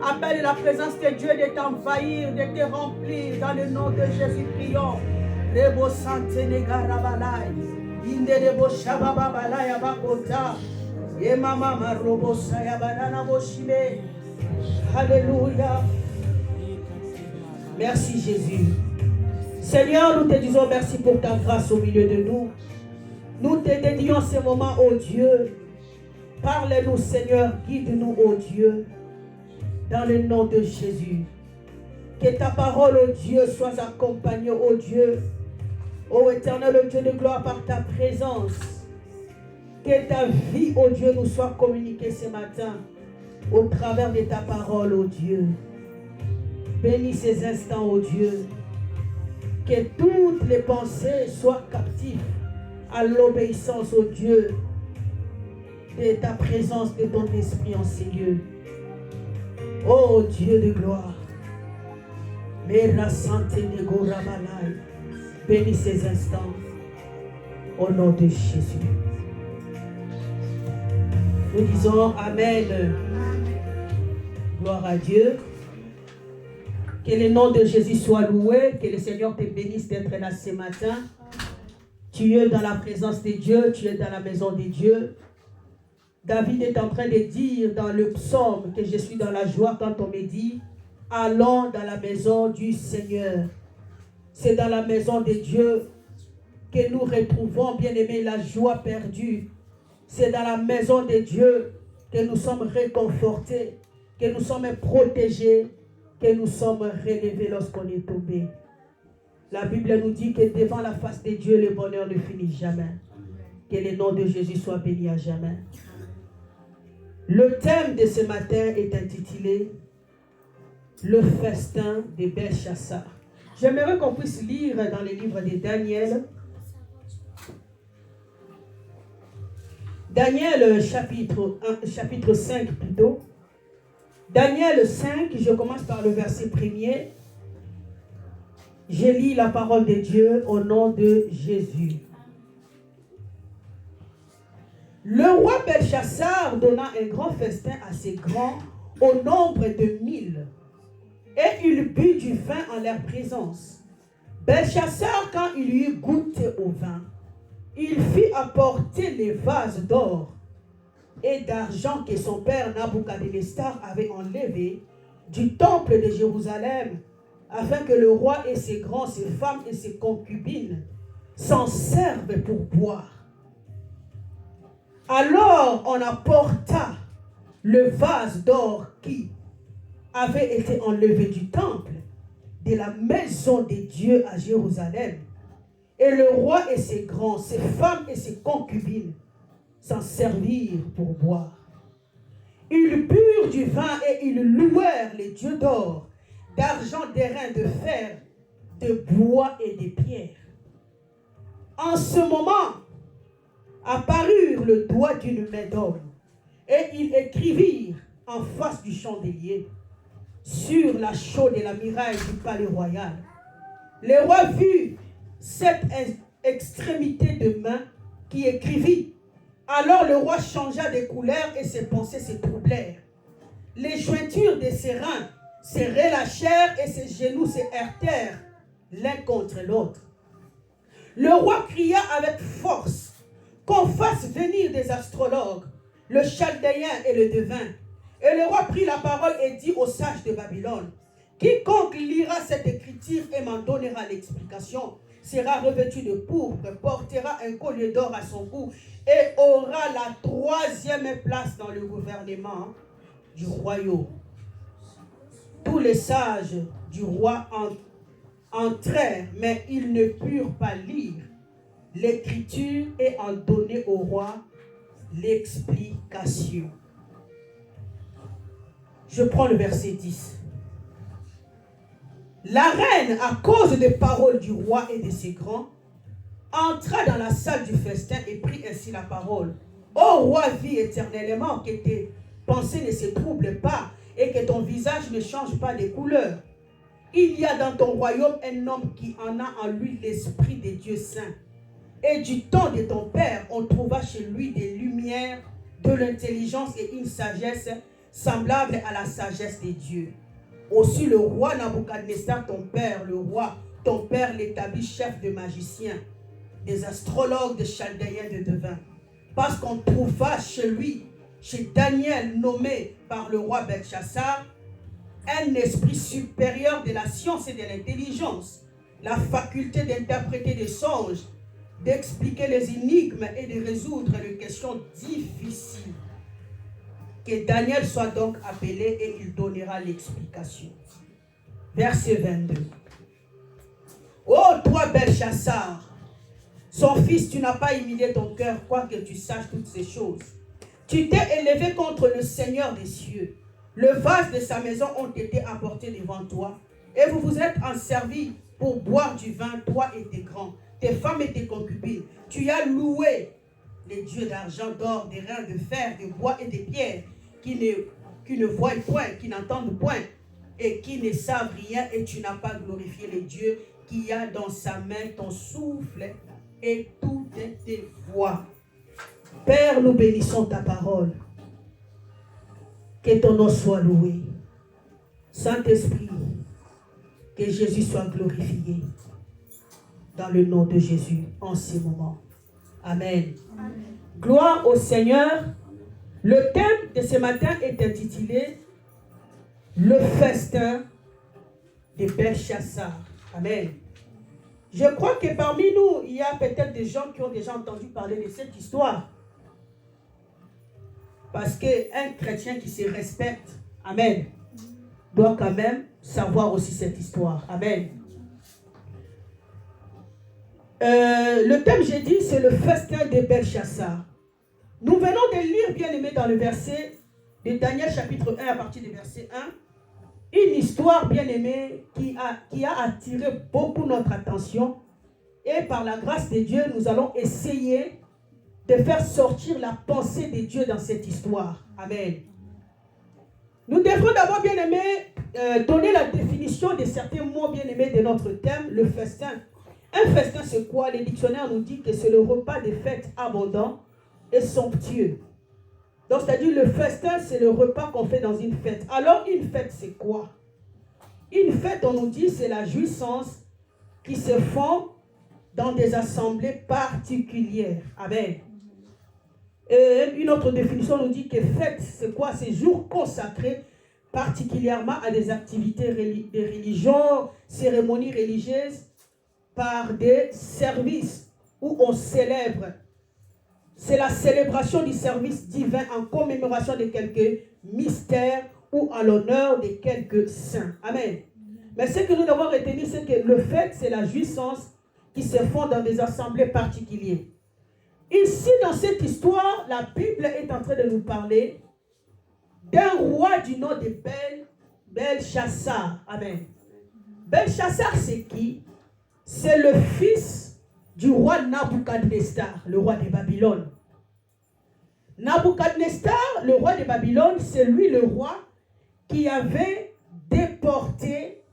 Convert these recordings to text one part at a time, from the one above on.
Appelle la présence de Dieu de t'envahir, de te remplir. Dans le nom de Jésus, prions. Rebo Sante Negarabalai. Inde Rebo Shababalaya Bakota. Yemama Marobo Sayabanana Boshime. Alléluia. Merci Jésus. Seigneur, nous te disons merci pour ta grâce au milieu de nous. Nous te dédions ce moment, ô Dieu. Parle-nous, Seigneur, guide-nous, ô Dieu, dans le nom de Jésus. Que ta parole, ô Dieu, soit accompagnée, ô Dieu, ô éternel, ô Dieu de gloire, par ta présence. Que ta vie, ô Dieu, nous soit communiquée ce matin au travers de ta parole, ô Dieu. Bénis ces instants, ô Dieu. Que toutes les pensées soient captives à l'obéissance, ô Dieu, de ta présence, de ton esprit en ces lieux. Ô Dieu de gloire, bénis ces instants au nom de Jésus. Nous disons Amen. Gloire à Dieu. Que le nom de Jésus soit loué. Que le Seigneur te bénisse d'être là ce matin. Tu es dans la présence de Dieu. Tu es dans la maison de Dieu. David est en train de dire dans le psaume que je suis dans la joie quand on me dit allons dans la maison du Seigneur. C'est dans la maison de Dieu que nous retrouvons, bien aimés, la joie perdue. C'est dans la maison de Dieu que nous sommes réconfortés, que nous sommes protégés, que nous sommes relevés lorsqu'on est tombé. La Bible nous dit que devant la face de Dieu, le bonheur ne finit jamais. Que le nom de Jésus soit béni à jamais. Le thème de ce matin est intitulé « Le festin de Belchassar ». J'aimerais qu'on puisse lire dans le livre de Daniel. Daniel chapitre 5 plutôt. Daniel 5, je commence par le verset 1er. Je lis la parole de Dieu au nom de Jésus. Le roi Belchassar donna un grand festin à ses grands au nombre de 1000. Et il but du vin en leur présence. Belchassar, quand il eut goûté au vin, il fit apporter les vases d'or et d'argent que son père Nabuchodonosor avait enlevés du temple de Jérusalem, afin que le roi et ses grands, ses femmes et ses concubines s'en servent pour boire. Alors on apporta le vase d'or qui avait été enlevé du temple de la maison de Dieu à Jérusalem. Et le roi et ses grands, ses femmes et ses concubines s'en servirent pour boire. Ils burent du vin et ils louèrent les dieux d'or, d'argent, d'airain, de fer, de bois et de pierre. En ce moment, apparurent le doigt d'une main d'homme, et ils écrivirent en face du chandelier, sur la chaude et la muraille du palais royal. Le roi vit cette extrémité de main qui écrivit. Alors le roi changea de couleur et ses pensées se troublèrent. Les jointures de ses reins se relâchèrent et ses genoux se heurtèrent l'un contre l'autre. Le roi cria avec force qu'on fasse venir des astrologues, le chaldéen et le devin. Et le roi prit la parole et dit aux sages de Babylone, quiconque lira cette écriture et m'en donnera l'explication sera revêtu de pourpre, portera un collier d'or à son cou et aura la 3e place dans le gouvernement du royaume. Tous les sages du roi entrèrent, mais ils ne purent pas lire l'écriture et en donner au roi l'explication. Je prends le verset 10. La reine, à cause des paroles du roi et de ses grands, entra dans la salle du festin et prit ainsi la parole. Ô roi, vis éternellement, que tes pensées ne se troublent pas et que ton visage ne change pas de couleur. Il y a dans ton royaume un homme qui en a en lui l'esprit des dieux saints. Et du temps de ton père, on trouva chez lui des lumières de l'intelligence et une sagesse semblable à la sagesse des dieux. Aussi le roi Nabuchodonosor, ton père, l'établit chef de magiciens, des astrologues, des chaldéens, de devins. Parce qu'on trouva chez lui, chez Daniel, nommé par le roi Belchassar, un esprit supérieur de la science et de l'intelligence, la faculté d'interpréter des songes, d'expliquer les énigmes et de résoudre les questions difficiles. Que Daniel soit donc appelé et il donnera l'explication. Verset 22. Ô toi Belchassar, son fils, tu n'as pas humilié ton cœur, quoique tu saches toutes ces choses. Tu t'es élevé contre le Seigneur des cieux. Le vase de sa maison ont été apportés devant toi, et vous vous êtes enservis pour boire du vin, toi et tes grands, tes femmes et tes concubines. Tu as loué les dieux d'argent, d'or, des reins, de fer, de bois et de pierres, qui ne voient point, qui n'entendent point, et qui ne savent rien, et tu n'as pas glorifié les dieux qui a dans sa main ton souffle et toutes tes voix. Père, nous bénissons ta parole. Que ton nom soit loué. Saint-Esprit, que Jésus soit glorifié. Dans le nom de Jésus, en ces moments. Amen. Amen. Gloire au Seigneur. Le thème de ce matin est intitulé Le festin de Belchassar. Amen. Je crois que parmi nous, il y a peut-être des gens qui ont déjà entendu parler de cette histoire. Parce qu'un chrétien qui se respecte, amen, doit quand même savoir aussi cette histoire. Amen. Le thème, j'ai dit, c'est le festin de Belchassar. Nous venons de lire, bien aimé, dans le verset de Daniel chapitre 1 à partir du verset 1, une histoire, bien aimée, qui a attiré beaucoup notre attention. Et par la grâce de Dieu, nous allons essayer de faire sortir la pensée de Dieu dans cette histoire. Amen. Nous devrons d'abord, bien aimé, donner la définition de certains mots, bien aimés, de notre thème, le festin. Un festin, c'est quoi? Les dictionnaires nous disent que c'est le repas de fête abondant et somptueux. Donc, c'est-à-dire le festin, c'est le repas qu'on fait dans une fête. Alors, une fête, c'est quoi? Une fête, on nous dit, c'est la jouissance qui se font dans des assemblées particulières. Amen. Et une autre définition nous dit que fête, c'est quoi? C'est jour consacré particulièrement à des activités de religion, cérémonies religieuses, par des services où on célèbre. C'est la célébration du service divin en commémoration de quelques mystères ou à l'honneur de quelques saints. Amen. Mais ce que nous devons retenir, c'est que le fait, c'est la jouissance qui se font dans des assemblées particulières. Ici, dans cette histoire, la Bible est en train de nous parler d'un roi du nom de Belchassar. Amen. Belchassar, c'est qui? C'est le fils du roi Nabuchodonosor, le roi de Babylone. Nabuchodonosor, le roi de Babylone, c'est lui le roi qui avait déporté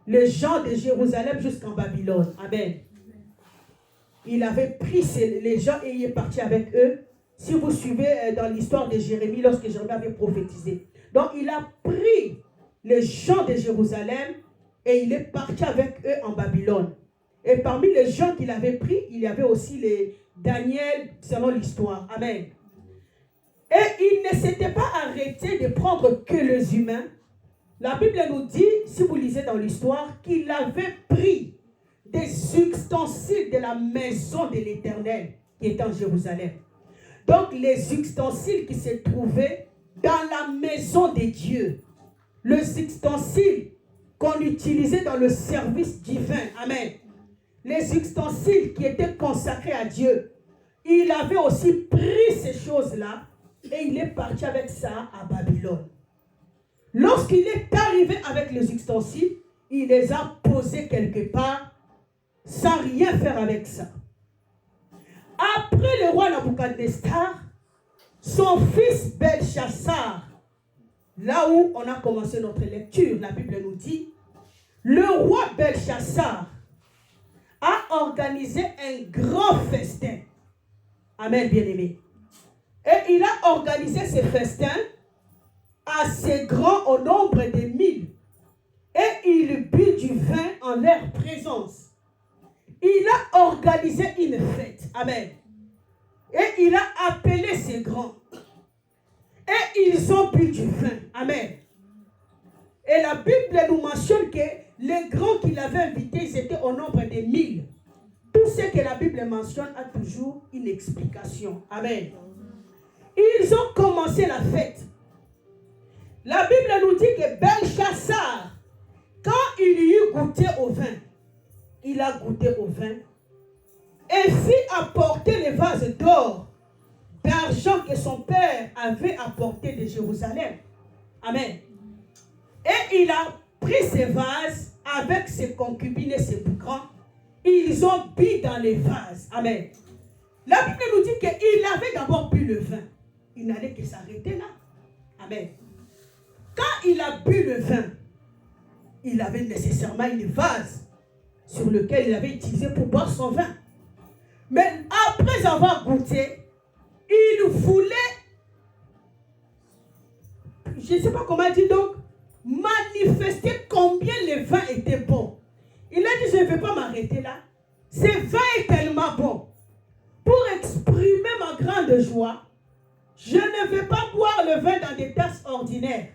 les gens de Jérusalem jusqu'en Babylone. Amen. Il avait pris les gens et il est parti avec eux. Si vous suivez dans l'histoire de Jérémie, lorsque Jérémie avait prophétisé. Donc il a pris les gens de Jérusalem et il est parti avec eux en Babylone. Et parmi les gens qu'il avait pris, il y avait aussi les Daniel, selon l'histoire. Amen. Et il ne s'était pas arrêté de prendre que les humains. La Bible nous dit, si vous lisez dans l'histoire, qu'il avait pris des ustensiles de la maison de l'Éternel qui était en Jérusalem. Donc les ustensiles qui se trouvaient dans la maison de Dieu. Les ustensiles qu'on utilisait dans le service divin. Amen. Les ustensiles qui étaient consacrés à Dieu. Il avait aussi pris ces choses-là et il est parti avec ça à Babylone. Lorsqu'il est arrivé avec les ustensiles, il les a posés quelque part sans rien faire avec ça. Après le roi Nabuchodonosor, son fils Belchassar, là où on a commencé notre lecture, la Bible nous dit, le roi Belchassar a organisé un grand festin. Amen, bien-aimé. Et il a organisé ces festins assez grands au nombre de 1000. Et il but du vin en leur présence. Il a organisé une fête. Amen. Et il a appelé ces grands. Et ils ont bu du vin. Amen. Et la Bible nous mentionne que les grands qu'il avait invités, ils étaient au nombre de 1000. Tout ce que la Bible mentionne a toujours une explication. Amen. Ils ont commencé la fête. La Bible nous dit que Belchassar, quand il y eut goûté au vin, il a goûté au vin et fit apporter les vases d'or, d'argent que son père avait apporté de Jérusalem. Amen. Et il a pris ces vases avec ses concubines et ses boucrans. Ils ont bu dans les vases. Amen. La Bible nous dit qu'il avait d'abord bu le vin. Il n'allait que s'arrêter là. Amen. Quand il a bu le vin, il avait nécessairement une vase sur lequel il avait utilisé pour boire son vin. Mais après avoir goûté, il voulait, je ne sais pas comment dire donc, manifester combien le vin était bon. Il a dit, je ne vais pas m'arrêter là. Ce vin est tellement bon. Pour exprimer ma grande joie, je ne vais pas boire le vin dans des tasses ordinaires.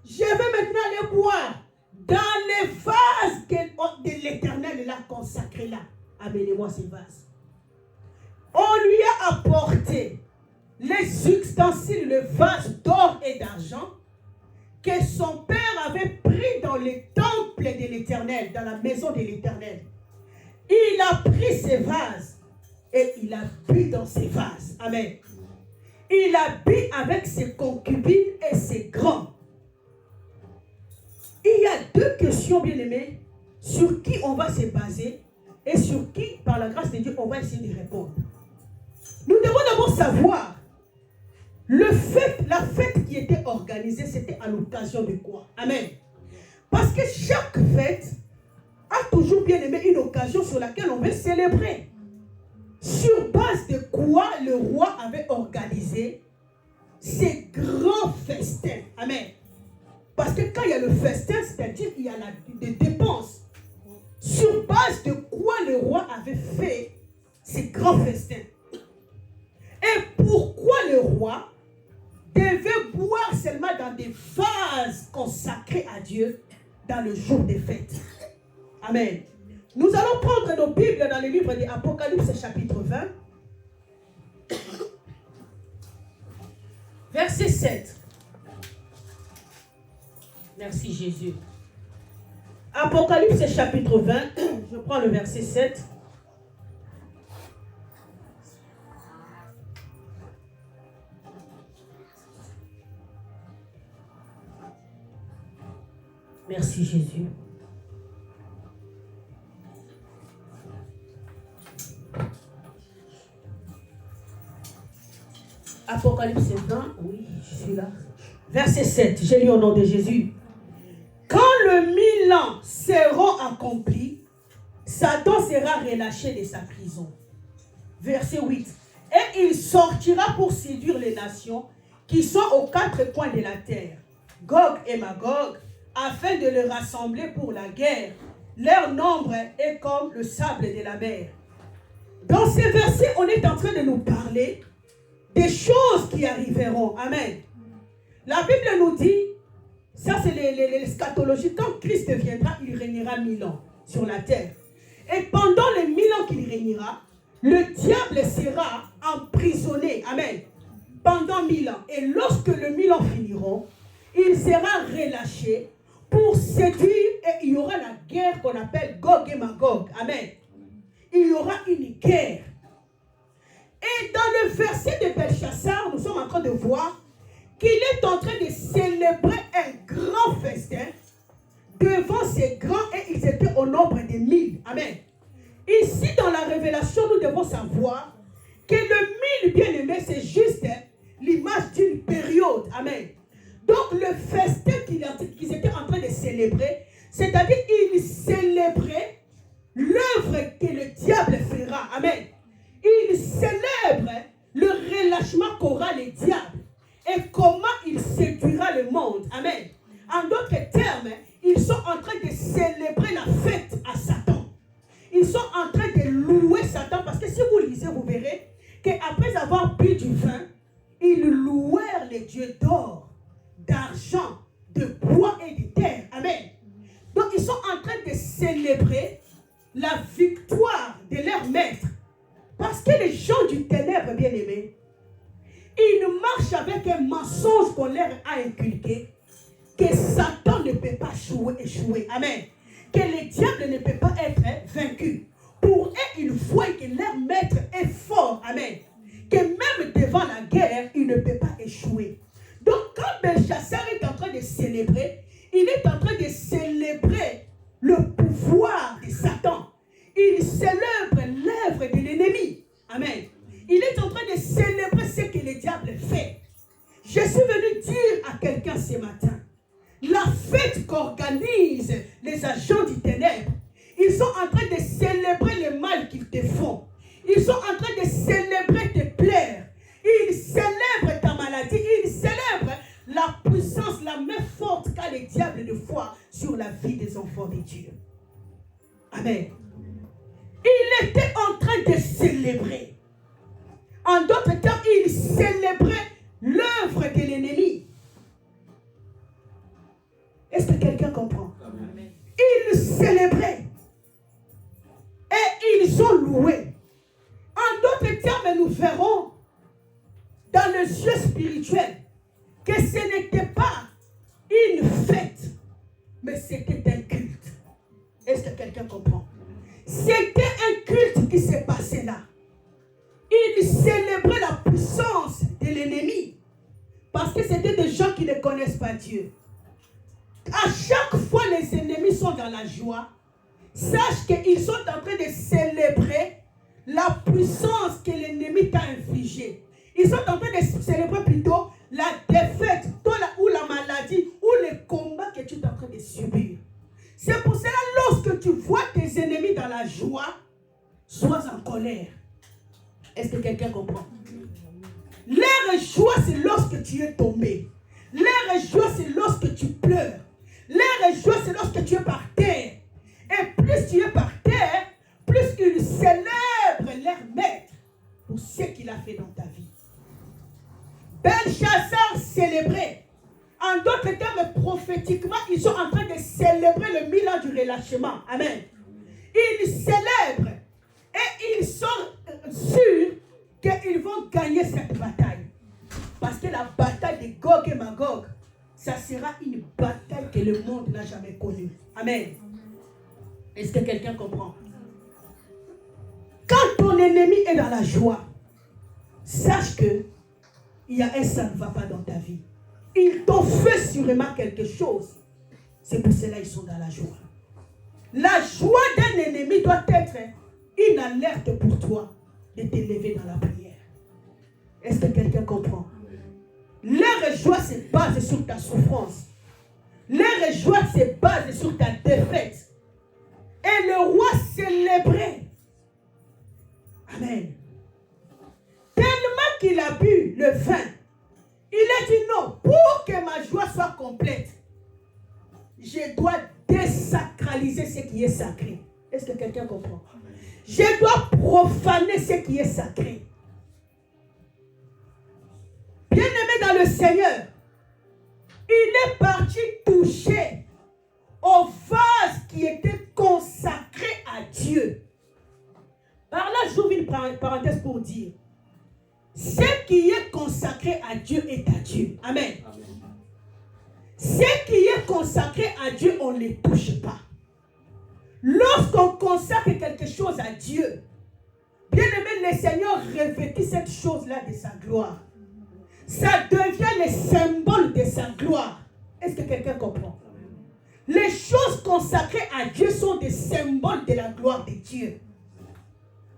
Je vais maintenant aller boire dans les vases que de l'Éternel l'a consacré là. Amenez-moi ces vases. On lui a apporté les ustensiles, le vase d'or et d'argent que son père avait pris dans le temple de l'Éternel, dans la maison de l'Éternel. Il a pris ces vases et il a bu dans ces vases. Amen. Il a bu avec ses concubines et ses grands. Il y a deux questions, bien-aimés, sur qui on va se baser et sur qui, par la grâce de Dieu, on va essayer de répondre. Nous devons d'abord savoir la fête qui était organisée, c'était à l'occasion de quoi? Amen. Parce que chaque fête a toujours, bien aimé, une occasion sur laquelle on veut célébrer. Sur base de quoi le roi avait organisé ces grands festins. Amen. Parce que quand il y a le festin, c'est-à-dire qu'il y a des dépenses. Sur base de quoi le roi avait fait ces grands festins. Et pourquoi le roi devait boire seulement dans des vases consacrés à Dieu dans le jour des fêtes. Amen. Nous allons prendre nos Bibles dans le livre de Apocalypse chapitre 20. Verset 7. Merci Jésus. Apocalypse chapitre 20. Je prends le verset 7. Merci Jésus. Apocalypse 20, oui, je suis là. Verset 7, j'ai lu au nom de Jésus. Quand le 1000 ans seront accomplis, Satan sera relâché de sa prison. Verset 8. Et il sortira pour séduire les nations qui sont aux quatre coins de la terre, Gog et Magog, afin de les rassembler pour la guerre. Leur nombre est comme le sable de la mer. Dans ces versets, on est en train de nous parler des choses qui arriveront. Amen. La Bible nous dit, ça c'est l'eschatologie, quand Christ viendra, il régnera 1000 ans sur la terre. Et pendant les 1000 ans qu'il régnera, le diable sera emprisonné. Amen. Pendant 1000 ans. Et lorsque les 1000 ans finiront, il sera relâché pour séduire, et il y aura la guerre qu'on appelle Gog et Magog. Amen. Il y aura une guerre. Et dans le verset de Belchassar, nous sommes en train de voir qu'il est en train de célébrer un grand festin devant ces grands, et ils étaient au nombre de 1000. Amen. Ici, dans la révélation, nous devons savoir que le 1000, bien aimé, c'est juste l'image d'une période. Amen. Donc, le festin qu'ils étaient en train de célébrer, c'est-à-dire qu'ils célébraient l'œuvre que le diable fera. Amen. Ils célèbrent le relâchement qu'aura le diable et comment il séduira le monde. Amen. En d'autres termes, ils sont en train de célébrer la fête à Satan. Ils sont en train de louer Satan parce que si vous lisez, vous verrez qu'après avoir bu du vin, ils louèrent les dieux d'or, d'argent, de bois et de terre. Amen. Donc ils sont en train de célébrer la victoire de leur maître. Parce que les gens du ténèbre, bien aimés, ils marchent avec un mensonge qu'on leur a inculqué, que Satan ne peut pas échouer. Amen. Que le diable ne peut pas être vaincu. Pour eux, ils voient que leur maître est fort. Amen. Que même devant la guerre, il ne peut pas échouer. Donc, quand Belchassar est en train de célébrer, il est en train de célébrer le pouvoir de Satan. Il célèbre l'œuvre de l'ennemi. Amen. Il est en train de célébrer ce que le diable fait. Je suis venu dire à quelqu'un ce matin, la fête qu'organisent les agents du ténèbre, ils sont en train de célébrer le mal qu'ils te font. Ils sont en train de célébrer tes plaies. Ils célèbrent ta maladie. Ils célèbrent la puissance, la main forte qu'a le diable de foi sur la vie des enfants de Dieu. Amen. Il était en train de célébrer. En d'autres termes, il célébrait l'œuvre de l'ennemi. Est-ce que quelqu'un comprend? Amen. Ils célébraient. Et ils ont loué. En d'autres termes, nous verrons dans le jeu spirituel que ce n'était pas une fête, mais c'était un culte. Est-ce que quelqu'un comprend? C'était un culte qui s'est passé là. Ils célébraient la puissance de l'ennemi parce que c'était des gens qui ne connaissent pas Dieu. À chaque fois les ennemis sont dans la joie, sache qu'ils sont en train de célébrer la puissance que l'ennemi t'a infligée. Ils sont en train de célébrer plutôt la défaite ou la maladie ou le combat que tu es en train de subir. C'est pour cela, lorsque tu vois tes ennemis dans la joie, sois en colère. Est-ce que quelqu'un comprend? Leur joie, c'est lorsque tu es tombé. Leur joie, c'est lorsque tu pleures. Leur joie, c'est lorsque tu es par terre. Et plus tu es par terre, plus ils célèbrent leur maître pour ce qu'il a fait dans ta vie. Belchassar célébrait. En d'autres termes, prophétiquement, ils sont en train de célébrer le 1000 ans du relâchement. Amen. Ils célèbrent et ils sont sûrs qu'ils vont gagner cette bataille. Parce que la bataille de Gog et Magog, ça sera une bataille que le monde n'a jamais connue. Amen. Est-ce que quelqu'un comprend? Quand ton ennemi est dans la joie, sache que il y a un ça ne va pas dans ta vie. Ils t'ont fait sûrement quelque chose. C'est pour cela qu'ils sont dans la joie. La joie d'un ennemi doit être une alerte pour toi de te lever dans la prière. Est-ce que quelqu'un comprend? Leur joie se base sur ta souffrance. Leur joie se base sur ta défaite. Et le roi célébrait. Amen. Tellement qu'il a bu le vin, il a dit non, pour que ma joie soit complète, je dois désacraliser ce qui est sacré. Est-ce que quelqu'un comprend? Je dois profaner ce qui est sacré. Bien-aimé dans le Seigneur, il est parti toucher au vase qui était consacré à Dieu. Par là, j'ouvre une parenthèse pour dire, ce qui est consacré à Dieu est à Dieu. Amen. Amen. Ce qui est consacré à Dieu, on ne les touche pas. Lorsqu'on consacre quelque chose à Dieu, bien aimé, le Seigneur revêtit cette chose-là de sa gloire. Ça devient le symbole de sa gloire. Est-ce que quelqu'un comprend? Les choses consacrées à Dieu sont des symboles de la gloire de Dieu.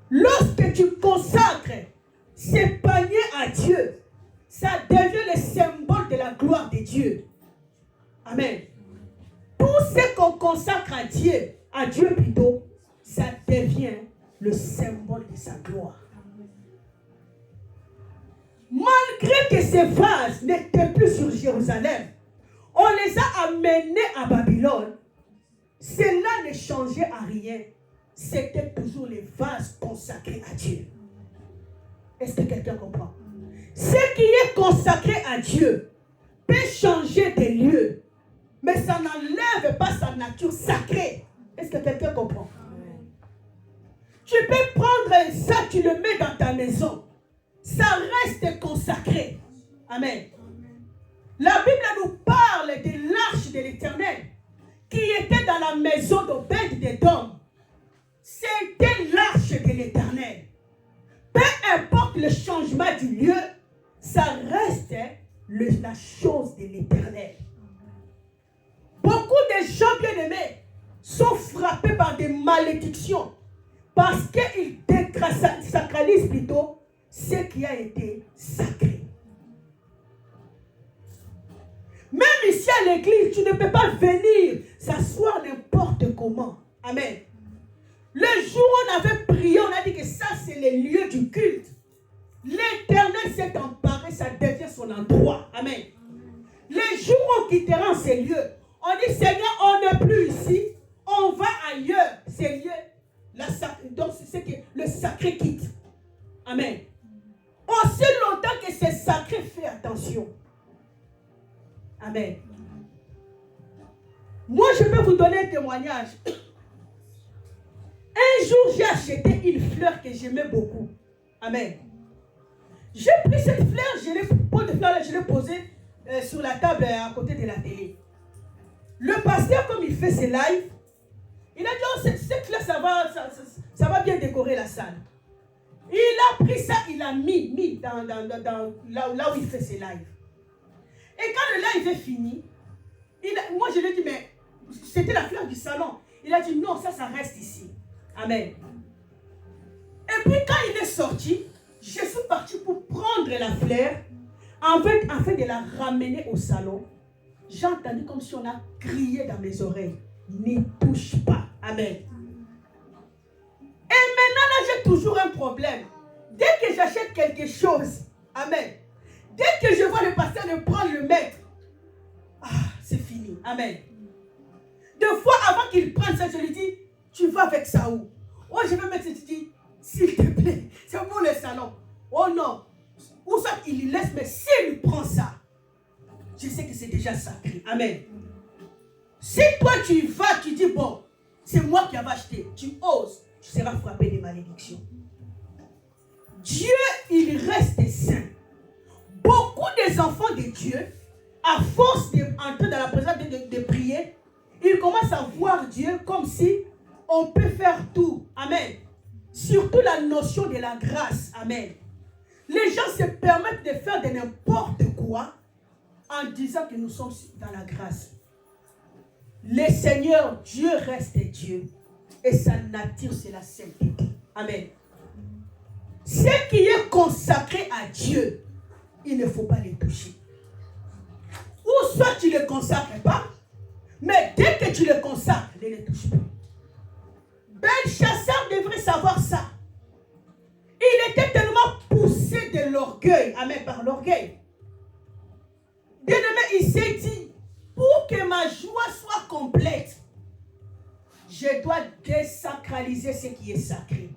Lorsque tu consacres ces paniers à Dieu, ça devient le symbole de la gloire de Dieu. Amen. Tout ce qu'on consacre à Dieu plutôt, ça devient le symbole de sa gloire. Malgré que ces vases n'étaient plus sur Jérusalem, on les a amenés à Babylone. Cela ne changeait à rien. C'était toujours les vases consacrés à Dieu. Est-ce que quelqu'un comprend? Ce qui est consacré à Dieu peut changer de lieu, mais ça n'enlève pas sa nature sacrée. Est-ce que quelqu'un comprend? Tu peux prendre ça, tu le mets dans ta maison. Ça reste consacré. Amen. La Bible nous parle de l'arche de l'Éternel qui était dans la maison d'Obed-Édom. C'était l'arche de l'Éternel. Peu importe le changement du lieu, ça reste la chose de l'Éternel. Beaucoup de gens bien-aimés sont frappés par des malédictions parce qu'ils sacralisent plutôt ce qui a été sacré. Même ici à l'église, tu ne peux pas venir s'asseoir n'importe comment. Amen. Le jour où on avait prié, on a dit que ça c'est le lieu du culte. L'Éternel s'est emparé, ça devient son endroit. Amen. Les jours où on quittera ces lieux, on dit Seigneur, on n'est plus ici, on va ailleurs. Ces lieux, donc c'est que le sacré quitte. Amen. Aussi longtemps que c'est sacré, fais attention. Amen. Moi, je peux vous donner un témoignage. Un jour, j'ai acheté une fleur que j'aimais beaucoup. Amen. J'ai pris cette fleur, je l'ai posée sur la table à côté de la télé. Le pasteur, comme il fait ses lives, il a dit, oh, cette fleur, ça va bien décorer la salle. Il a pris ça, il a mis dans là où il fait ses lives. Et quand le live est fini, moi je lui ai dit, mais c'était la fleur du salon. Il a dit, non, ça reste ici. Amen. Et puis quand il est sorti, je suis parti pour prendre la fleur, afin de la ramener au salon. J'ai entendu comme si on a crié dans mes oreilles, n'y touche pas. Amen. Et maintenant là, j'ai toujours un problème. Dès que j'achète quelque chose, amen. Dès que je vois le pasteur le prendre, le mettre, c'est fini. Amen. Deux fois avant qu'il prenne ça, je lui dis, tu vas avec ça où? Oh, je vais mettre ça, tu dis, s'il te plaît, c'est pour le salon. Oh non. Ou ça, il laisse, mais s'il prend ça, je sais que c'est déjà sacré. Amen. Si toi tu vas, tu dis, bon, c'est moi qui avais acheté, tu oses, tu seras frappé des malédictions. Dieu, il reste saint. Beaucoup des enfants de Dieu, à force d'entrer dans la présence de prier, ils commencent à voir Dieu comme si on peut faire tout. Amen. Surtout la notion de la grâce. Amen. Les gens se permettent de faire de n'importe quoi en disant que nous sommes dans la grâce. Le Seigneur, Dieu reste Dieu. Et sa nature, c'est la sainteté. Amen. Ce qui est consacré à Dieu, il ne faut pas les toucher. Ou soit tu ne le consacres pas, mais dès que tu le consacres, ne les touche pas. Belchassar devrait savoir ça. Il était tellement poussé de l'orgueil, amen, par l'orgueil. Bien-aimé, il s'est dit, pour que ma joie soit complète, je dois désacraliser ce qui est sacré.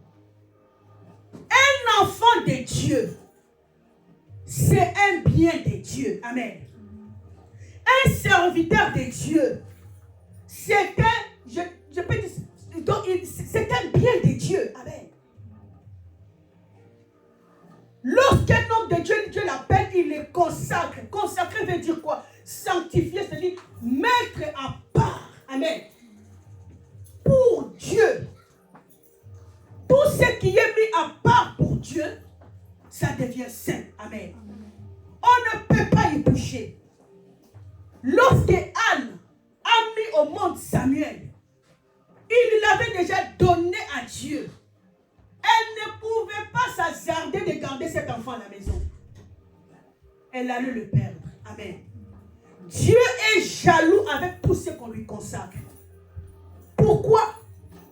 Un enfant de Dieu, c'est un bien de Dieu. Amen. Un serviteur de Dieu, c'est un, je peux dire, c'est un bien de Dieu. Amen. Lorsqu'un homme de Dieu, Dieu l'appelle, il le consacre. Consacrer veut dire quoi? Sanctifier, c'est-à-dire mettre à part. Amen. Pour Dieu. Tout ce qui est mis à part pour Dieu, ça devient saint. Amen. On ne peut pas y toucher. Lorsque Anne a mis au monde Samuel, il l'avait déjà donné à Dieu. Elle ne pouvait pas s'hasarder de garder cet enfant à la maison. Elle allait le perdre. Amen. Dieu est jaloux avec tout ce qu'on lui consacre. Pourquoi?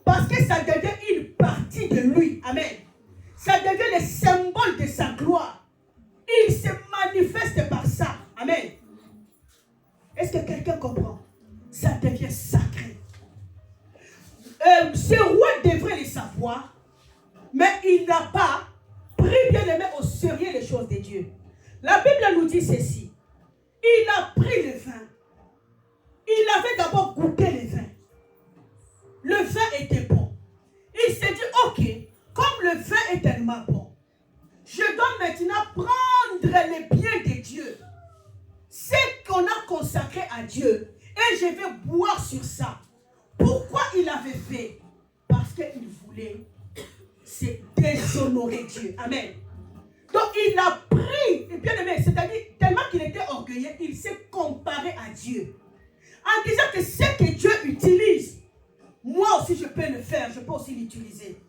Parce que ça devient une partie de lui. Amen. Ça devient le symbole de sa gloire. il se manifeste par ça. Amen. Est-ce que quelqu'un comprend? Ça devient sacré. Ce roi devrait le savoir, mais il n'a pas pris bien aimé au sérieux les choses de Dieu. La Bible nous dit ceci. Il a pris le vin. Il avait d'abord goûté le vin. Le vin était bon. Il s'est dit, ok, comme le vin est tellement bon, je dois maintenant prendre les biens de Dieu, ce qu'on a consacré à Dieu, et je vais boire sur ça. Pourquoi il avait fait? Parce qu'il voulait se déshonorer Dieu. Amen. Donc il a pris, et bien aimé, c'est-à-dire tellement qu'il était orgueilleux, il s'est comparé à Dieu. En disant que ce que Dieu utilise, moi aussi je peux le faire, je peux aussi l'utiliser.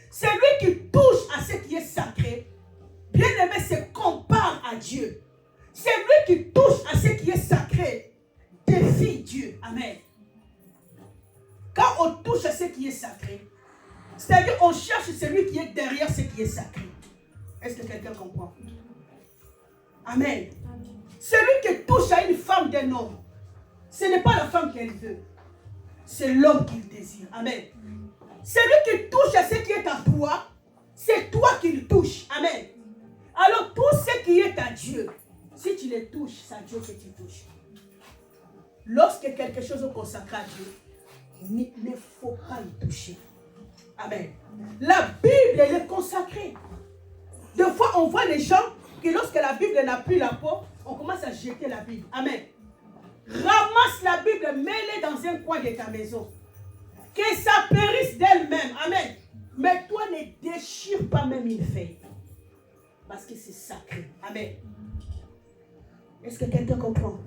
Celui qui touche à ce qui est sacré, bien aimé, se compare à Dieu. Celui qui touche à ce qui est sacré, défie Dieu. Amen. Quand on touche à ce qui est sacré, c'est-à-dire on cherche celui qui est derrière ce qui est sacré. Est-ce que quelqu'un comprend? Amen. Celui qui touche à une femme d'un homme, ce n'est pas la femme qu'elle veut, c'est l'homme qu'il désire. Amen. Celui qui touche à ce qui est à toi, c'est toi qui le touches. Amen. Alors tout ce qui est à Dieu, si tu le touches, c'est à Dieu que tu touches. Lorsque quelque chose est consacré à Dieu, il ne faut pas y toucher. Amen. La Bible, elle est consacrée. Des fois, on voit les gens que lorsque la Bible n'a plus la peau, on commence à jeter la Bible. Amen. Ramasse la Bible, mets-la dans un coin de ta maison. Que ça périsse d'elle-même. Amen. Mais toi, ne déchire pas même une feuille. Parce que c'est sacré. Amen. Est-ce que quelqu'un comprend?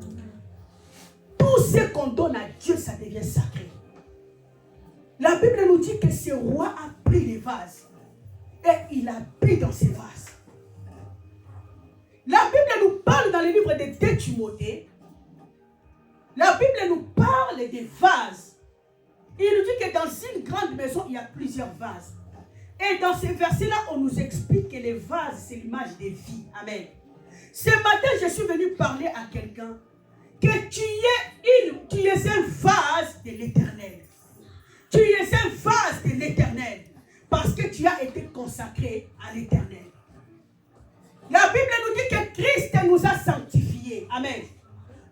Tout ce qu'on donne à Dieu, ça devient sacré. La Bible nous dit que ce roi a pris les vases et il a bu dans ces vases. La Bible nous parle dans le livre de 2 Timothée. La Bible nous parle des vases. Il nous dit que dans une grande maison, il y a plusieurs vases. Et dans ces versets-là, on nous explique que les vases, c'est l'image des vies. Amen. Ce matin, je suis venu parler à quelqu'un que tu es un vase de l'Éternel. Tu es un vase de l'Éternel parce que tu as été consacré à l'Éternel. La Bible nous dit que Christ nous a sanctifiés. Amen.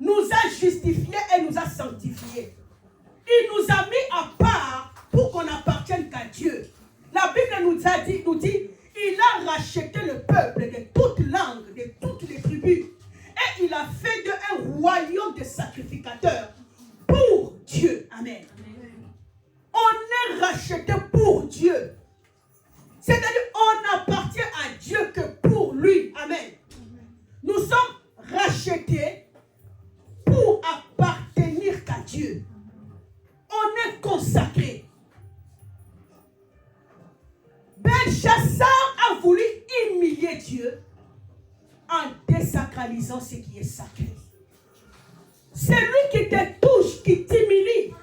Nous a justifiés et nous a sanctifiés. Il nous a mis à part pour qu'on appartienne qu'à Dieu. La Bible nous dit, il a racheté le peuple de toute langue, de toutes les tribus. Et il a fait d'eux un royaume de sacrificateurs pour Dieu. Amen. On est racheté pour Dieu. C'est-à-dire, on appartient à Dieu que pour lui. Amen. Nous sommes rachetés pour appartenir qu'à Dieu. On est consacré. Belshazzar a voulu humilier Dieu en désacralisant ce qui est sacré. C'est lui qui te touche, qui t'humilie.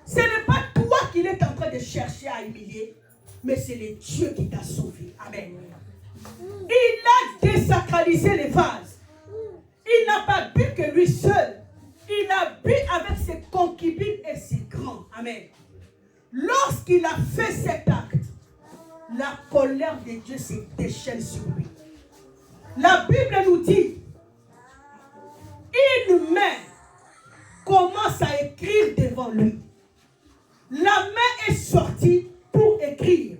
Ce n'est pas toi qu'il est en train de chercher à humilier, mais c'est le Dieu qui t'a sauvé. Amen. Il a désacralisé les vases. Il n'a pas bu que lui seul. Il a bu avec ses concubines et ses grands. Amen. Lorsqu'il a fait cet acte, la colère de Dieu se déchaîne sur lui. La Bible nous dit, une main commence à écrire devant lui. La main est sortie pour écrire.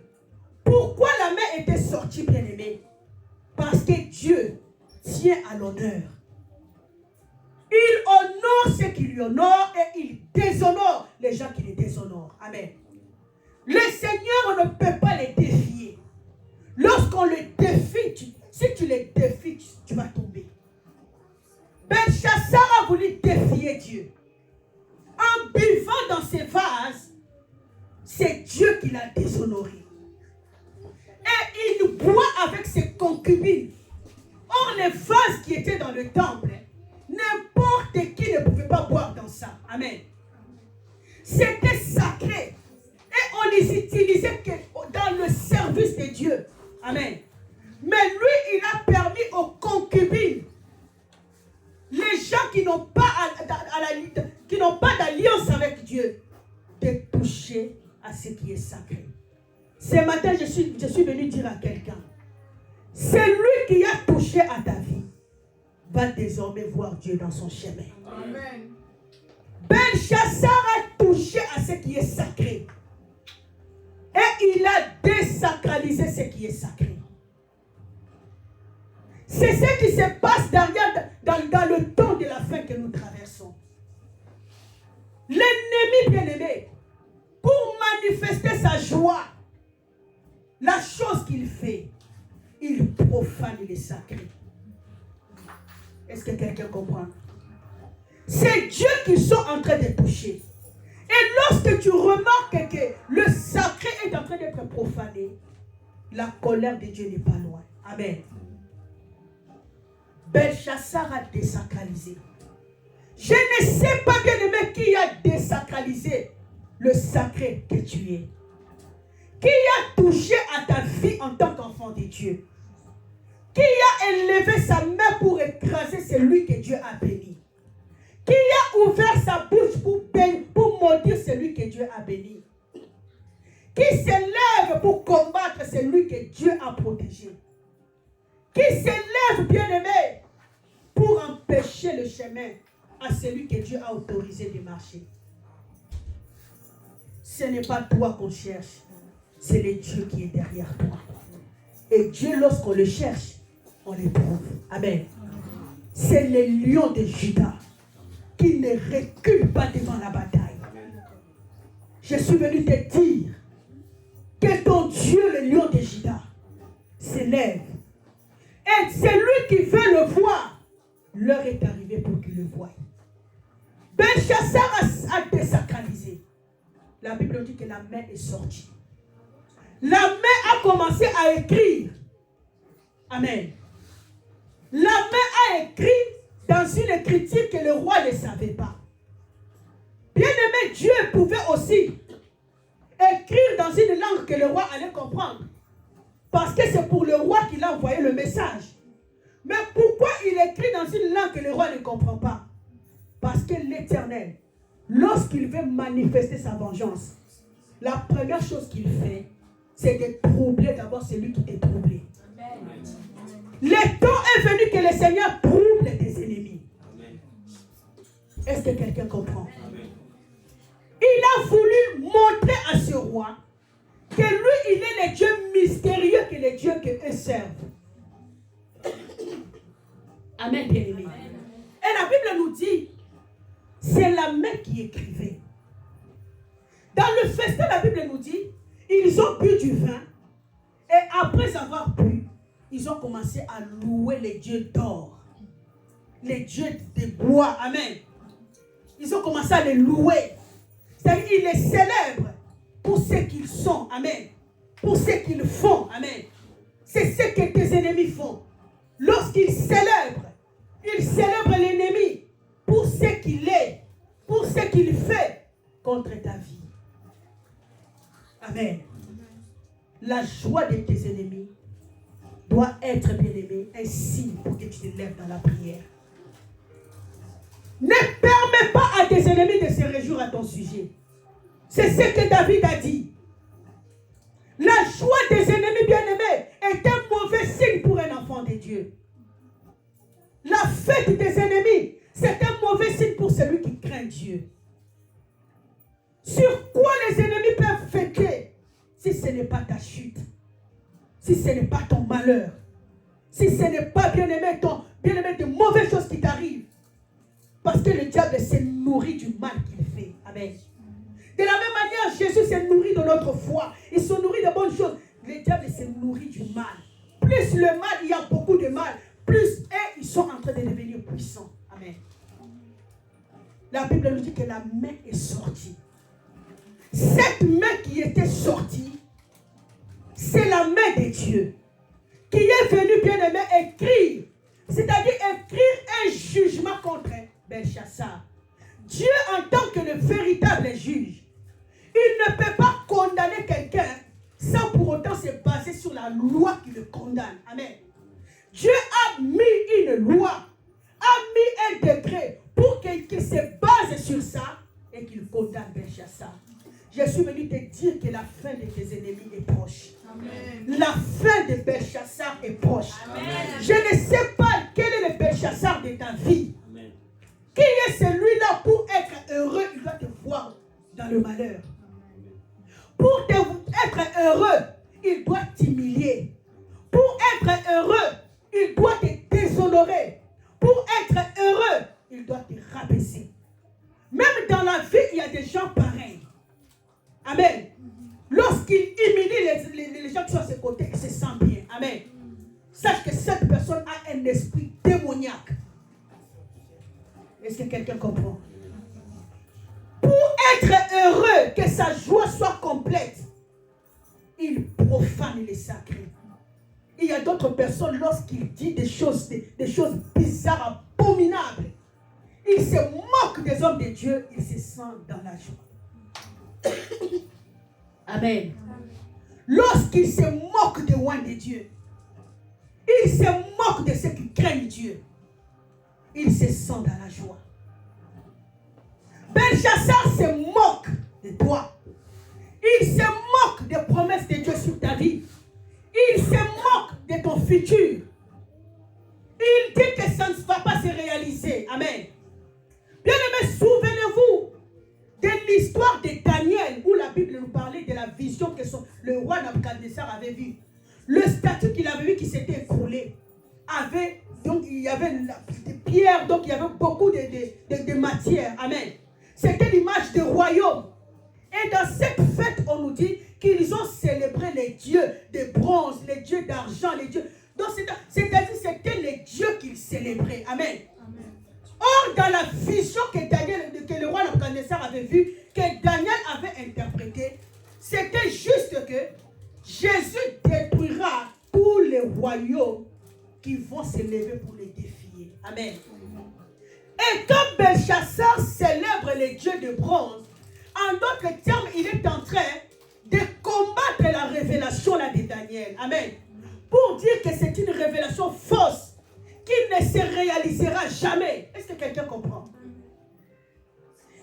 Pourquoi la main était sortie, bien-aimée? Parce que Dieu tient à l'honneur. Il honore ceux qui lui honorent et il déshonore les gens qui les déshonorent. Amen. Le Seigneur ne peut pas les défier. Lorsqu'on les défie, si tu les défies, tu vas tomber. Belshazzar a voulu défier Dieu. En buvant dans ses vases, c'est Dieu qui l'a déshonoré. Et il boit avec ses concubines. Or, les vases qui étaient dans le temple, n'importe qui ne pouvait pas boire dans ça. Amen. C'était sacré. Et on les utilisait que dans le service de Dieu. Amen. Mais lui, il a permis aux concubines, les gens qui n'ont pas, qui n'ont pas d'alliance avec Dieu, de toucher à ce qui est sacré. Ce matin, je suis venu dire à quelqu'un, celui qui a touché à ta vie va désormais voir Dieu dans son chemin. Amen. Belchassar a touché à ce qui est sacré. Et il a désacralisé ce qui est sacré. C'est ce qui se passe derrière, dans le temps de la fin que nous traversons. L'ennemi bien-aimé, pour manifester sa joie, la chose qu'il fait, il profane les sacrés. Est-ce que quelqu'un comprend? C'est Dieu qu'ils sont en train de toucher. Et lorsque tu remarques que le sacré est en train d'être profané, la colère de Dieu n'est pas loin. Amen. Belchassar a désacralisé. Je ne sais pas, bien aimé, qui a désacralisé le sacré que tu es. Qui a touché à ta vie en tant qu'enfant de Dieu? Qui a élevé sa main pour écraser celui que Dieu a béni? Qui a ouvert sa bouche pour maudire celui que Dieu a béni? Qui s'élève pour combattre celui que Dieu a protégé? Qui s'élève, bien-aimé, pour empêcher le chemin à celui que Dieu a autorisé de marcher? Ce n'est pas toi qu'on cherche, c'est le Dieu qui est derrière toi. Et Dieu, lorsqu'on le cherche, on l'éprouve. Amen. C'est le lion de Juda qui ne recule pas devant la bataille. Je suis venu te dire que ton Dieu, le lion de Juda, s'élève. Et c'est lui qui veut le voir. L'heure est arrivée pour qu'il le voie. Belchassar a désacralisé. La Bible dit que la main est sortie. La main a commencé à écrire. Amen. La main a écrit dans une écriture que le roi ne savait pas. Bien-aimé, Dieu pouvait aussi écrire dans une langue que le roi allait comprendre. Parce que c'est pour le roi qu'il a envoyé le message. Mais pourquoi il écrit dans une langue que le roi ne comprend pas? Parce que l'Éternel, lorsqu'il veut manifester sa vengeance, la première chose qu'il fait, c'est de troubler d'abord celui qui t'est troublé. Le temps est venu que le Seigneur trouble tes ennemis. Est-ce que quelqu'un comprend? Il a voulu montrer à ce roi que lui, il est le Dieu mystérieux que les dieux qu'eux servent. Amen, bien-aimé. Et la Bible nous dit, c'est la main qui écrivait. Dans le festin, la Bible nous dit, ils ont bu du vin et après avoir bu, ils ont commencé à louer les dieux d'or, les dieux de bois. Amen. Ils ont commencé à les louer. C'est-à-dire qu'ils les célèbrent pour ce qu'ils sont. Amen. Pour ce qu'ils font. Amen. C'est ce que tes ennemis font. Lorsqu'ils célèbrent, ils célèbrent l'ennemi pour ce qu'il est, pour ce qu'il fait contre ta vie. Amen. La joie de tes ennemis doit être, bien-aimé, un signe pour que tu te lèves dans la prière. Ne permets pas à tes ennemis de se réjouir à ton sujet. C'est ce que David a dit. La joie des ennemis, bien-aimés, est un mauvais signe pour un enfant de Dieu. La fête des ennemis, c'est un mauvais signe pour celui qui craint Dieu. Sur quoi les ennemis peuvent fêter si ce n'est pas ta chute, si ce n'est pas ton malheur, si ce n'est pas, bien-aimé, de mauvaises choses qui t'arrivent? Parce que le diable se nourrit du mal qu'il fait. Amen. De la même manière, Jésus se nourrit de notre foi. Il se nourrit de bonnes choses. Le diable se nourrit du mal. Plus le mal, il y a beaucoup de mal, plus ils sont en train de devenir puissants. Amen. La Bible nous dit que la main est sortie. Cette main qui était sortie, c'est la main de Dieu qui est venue, bien-aimé, écrire. C'est-à-dire écrire un jugement contre Belchassar. Dieu, en tant que le véritable juge, il ne peut pas condamner quelqu'un sans pour autant se baser sur sur la loi qui le condamne. Amen. Dieu a mis une loi, a mis un décret pour qu'il se base sur ça et qu'il condamne Belchassar. Je suis venu te dire que la fin de tes ennemis est proche. Amen. La fin de Belchassar est proche. Amen. Je ne sais pas quel est le Belchassar de ta vie. Amen. Qui est celui-là pour être heureux, il doit te voir dans le malheur. Amen. Pour être heureux, il doit t'humilier. Pour être heureux, il doit te déshonorer. Pour être heureux, il doit te rabaisser. Même dans la vie, il y a des gens pareils. Amen. Lorsqu'il humilie les gens qui sont à ses côtés, il se sent bien. Amen. Sache que cette personne a un esprit démoniaque. Est-ce que quelqu'un comprend? Pour être heureux, que sa joie soit complète, il profane les sacrés. Il y a d'autres personnes, lorsqu'il dit des choses bizarres, abominables, il se moque des hommes de Dieu, il se sent dans la joie. Amen. Lorsqu'il se moque des rois de Dieu, il se moque de ceux qui craignent Dieu, il se sent dans la joie. Belchassar se moque de toi. Il se moque des promesses de Dieu sur ta vie. Il se moque de ton futur. Il dit que ça ne va pas se réaliser. Amen. Bien-aimés, souvenez-vous de l'histoire de Daniel, où la Bible nous parlait de la vision que le roi Nabuchodonosor avait vue. Le statut qu'il avait vu qui s'était écroulé. Donc il y avait des pierres, donc il y avait beaucoup de matière. Amen. C'était l'image du royaume. Et dans cette fête, on nous dit qu'ils ont célébré les dieux de bronze, les dieux d'argent, les dieux. Donc c'est-à-dire c'était les dieux qu'ils célébraient. Amen. Amen. Or, dans la vision que le roi Nabuchodonosor avait vue, que Daniel avait interprétée, c'était juste que Jésus détruira tous les royaumes qui vont se lever pour les défier. Amen. Et quand Belchassar célèbre les dieux de bronze, en d'autres termes, il est en train de combattre la révélation là de Daniel. Amen. Pour dire que c'est une révélation fausse qui ne se réalisera jamais. Est-ce que quelqu'un comprend?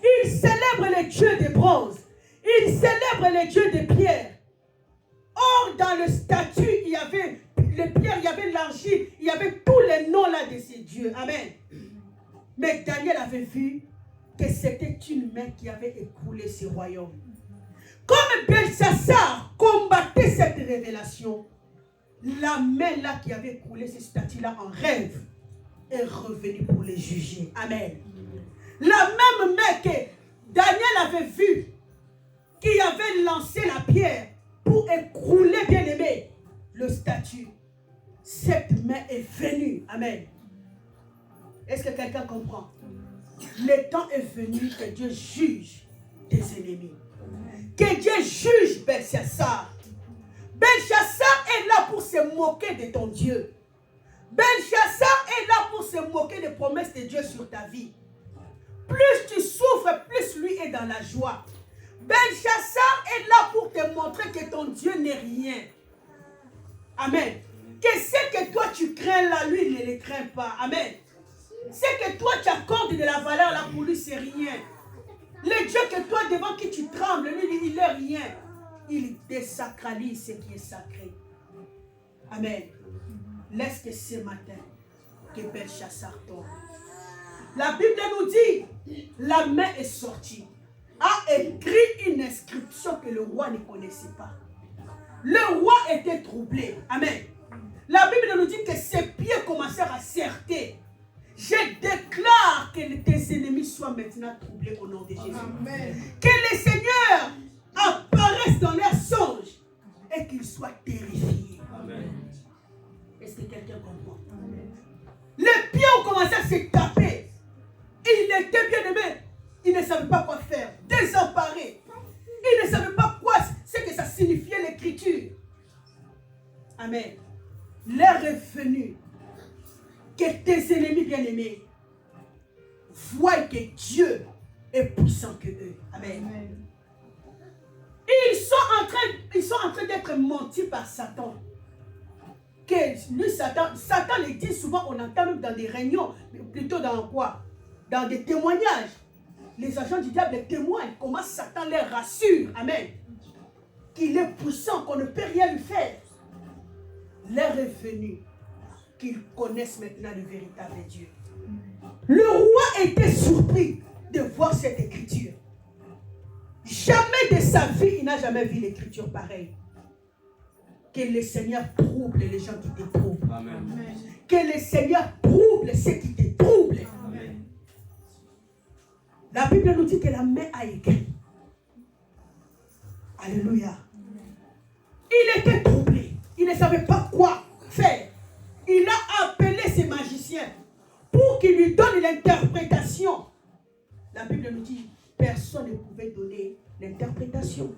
Il célèbre les dieux de bronze. Il célèbre les dieux de pierre. Or, dans le statut, il y avait les pierres, il y avait l'argile, il y avait tous les noms là de ces dieux. Amen. Mais Daniel avait vu que c'était une main qui avait écroulé ce royaume. Comme Belchassar combattait cette révélation, la main là qui avait écroulé ce statut-là en rêve est revenue pour les juger. Amen. La même main que Daniel avait vue, qui avait lancé la pierre pour écrouler, bien aimé, le statut. Cette main est venue. Amen. Est-ce que quelqu'un comprend? Le temps est venu que Dieu juge tes ennemis. Que Dieu juge Belchassar. Belchassar est là pour se moquer de ton Dieu. Belchassar est là pour se moquer des promesses de Dieu sur ta vie. Plus tu souffres, plus lui est dans la joie. Belchassar est là pour te montrer que ton Dieu n'est rien. Amen. Que ce que toi tu crains là, lui il ne le craint pas. Amen. Ce que toi tu accordes de la valeur là, pour lui c'est rien. Le Dieu que toi devant qui tu trembles, lui il n'est rien. Il désacralise ce qui est sacré. Amen. Laisse que ce matin que Belchassar tombe. La Bible nous dit, la main est sortie, a écrit une inscription que le roi ne connaissait pas. Le roi était troublé. Amen. La Bible nous dit que ses pieds commencèrent à serter. Je déclare que tes ennemis soient maintenant troublés au nom de Jésus. Amen. Que le Seigneur apparaisse dans leurs songes et qu'ils soient terrifiés. Amen. Est-ce que quelqu'un comprend? Amen. Les pieds ont commencé à se taper. Il était bien aimé. Il ne savait pas quoi faire. Désemparé. Il ne savait pas quoi, ce que ça signifiait l'écriture. Amen. L'heure est venue que tes ennemis bien-aimés voient que Dieu est puissant que eux. Amen. Amen. Ils sont en train d'être mentis par Satan. que lui, Satan le dit souvent, on entend même dans des réunions, mais plutôt dans quoi? Dans des témoignages. Les agents du diable témoignent comment Satan les rassure. Amen. Qu'il est puissant, qu'on ne peut rien lui faire. L'heure est venue qu'ils connaissent maintenant le véritable Dieu. Le roi était surpris de voir cette écriture. Jamais de sa vie, il n'a jamais vu l'écriture pareille. Que le Seigneur trouble les gens qui te troublent. Amen. Que le Seigneur trouble ceux qui te troublent. Amen. La Bible nous dit que la main a écrit. Alléluia. Il était troublé. Il ne savait pas quoi faire. Il a appelé ses magiciens pour qu'ils lui donnent l'interprétation. La Bible nous dit personne ne pouvait donner l'interprétation.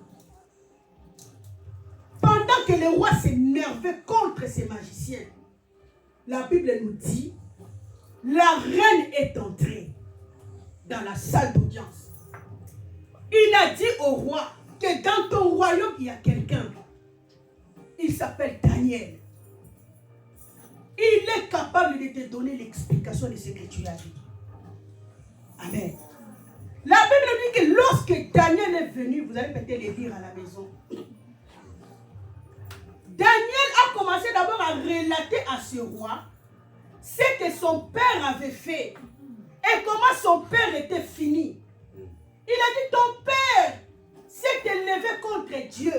Pendant que le roi s'énervait contre ses magiciens, la Bible nous dit la reine est entrée dans la salle d'audience. Il a dit au roi que dans ton royaume, il y a quelqu'un. Il s'appelle Daniel. Il est capable de te donner l'explication de ce que tu as vu. Amen. La Bible dit que lorsque Daniel est venu, vous allez peut-être le lire à la maison. Daniel a commencé d'abord à relater à ce roi ce que son père avait fait et comment son père était fini. Il a dit, ton père s'est élevé contre Dieu.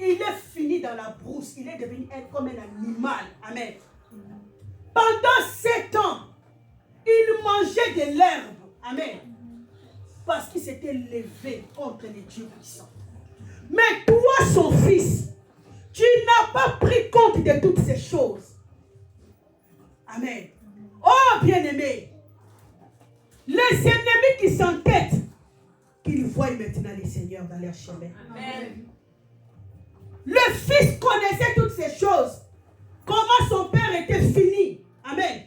Il est fini dans la brousse. Il est devenu comme un animal. Amen. Pendant 7 ans, il mangeait de l'herbe. Amen. Parce qu'il s'était levé contre les dieux puissants. Mais toi, son fils, tu n'as pas pris compte de toutes ces choses. Amen. Oh, bien-aimé, les ennemis qui s'entêtent, qu'ils voient maintenant les seigneurs dans leur chemin. Amen. Le fils connaissait toutes ces choses. Comment son père était fini. Amen.